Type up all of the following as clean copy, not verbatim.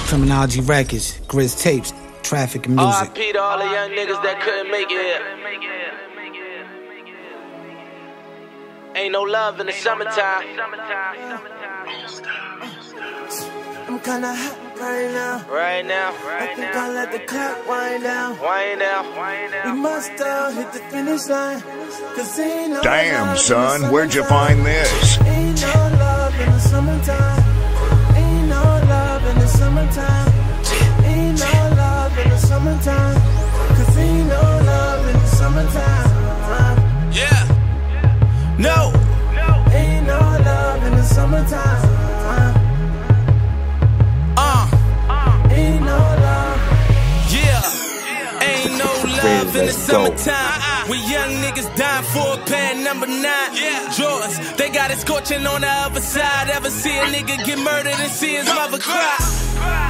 Criminology Records, Grizz Tapes, Traffic and Music. R.I.P. to all the young niggas that couldn't make it here. Ain't no love in the summertime. I'm kinda hot right now. Right now. I think I'll let the clock wind down. Wind down. We must hit the finish line. Cause ain't no Damn, love son, in the where'd you summertime. find this? Ain't no love in the summertime. Ain't no love in the summertime. Ain't no love in the summertime. Cause ain't no love in the summertime. Yeah. No. Ain't no love in the summertime. Ain't no love. Yeah. Ain't no love in the summertime. We young niggas dying for a pair number 9. Yeah. Jordans, they got it scorching on the other side. Ever see a nigga get murdered and see his mother cry?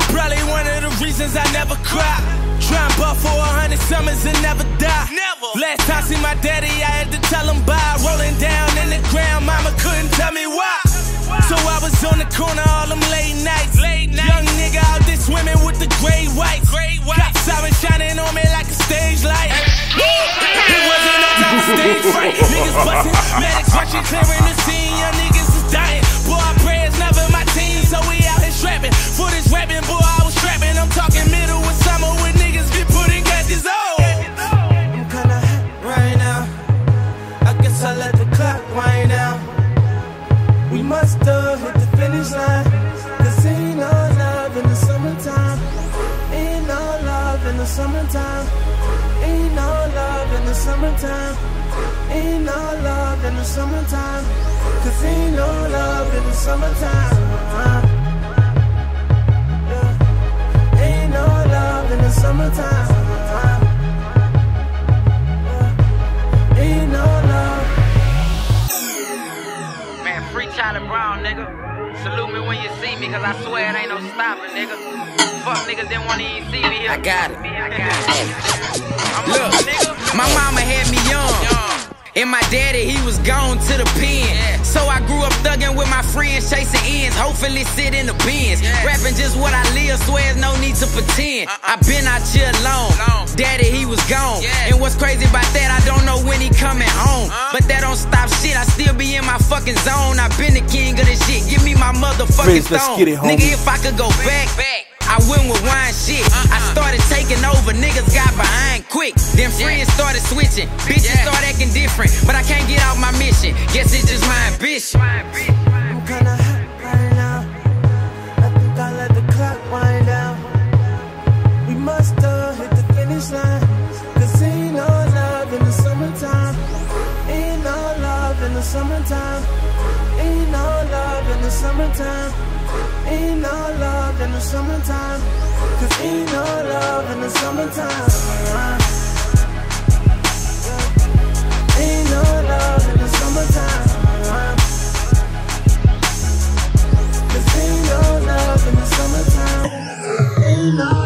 Probably one of the reasons I never cry. Try and buff for 100 summers and never die. Never. Last time I see my daddy, I had to tell him bye. Rolling down in the ground, mama couldn't tell me why. So I was on the corner all them late nights. Young nigga out there swimming with the gray whites. Got siren shining on me like a stage light. It wasn't no type of stage fright. Niggas bustin', medics rushing, clearing the scene. Young niggas is dying. Boy, I pray it's never my team. So we out here strapping. For this rapping, boy, I was strapping. I'm talking middle of summer when niggas get put in gadgets. I'm kinda hot right now. I guess I let the clock wind down. We must hit the finish line. Cause ain't no love in the summertime. Ain't no love in the summertime. Ain't no love in the summertime. Ain't no love in the summertime. Cause ain't no love in the summertime. Yeah. Ain't no love in the summertime. Yeah. Ain't no love. Man, free Charlie Brown, nigga. Salute me when you see me, cause I swear it ain't no stopping, nigga. Fuck niggas didn't wanna even see me here. I got it. Look, Look, my mama had me young. And my daddy, he was gone to the pen. So I grew up thugging with my friends, chasing ends. Hopefully sit in the bins. Rapping just what I live, swear there's no need to pretend. I been out here alone. Daddy, he was gone. And what's crazy about that, I don't know when he coming home. But that don't stop shit, I still be in my fucking zone. I been the king of this shit, give me my motherfucking stone. Nigga, if I could go back, I went with wine shit. I started taking over, niggas got behind quick. Then friends started switching, bitches started acting different. But I can't get out my mission, guess it's just my ambition. I'm kinda hot right now. I think I'll let the clock wind down. We must hit the finish line. Cause ain't no love in the summertime. Ain't no love in the summertime. Ain't no love in the summertime. Ain't no love in the summertime. Cause ain't no love in the summertime. Ain't no love in the summertime. Cause ain't no love in the summertime. Ain't no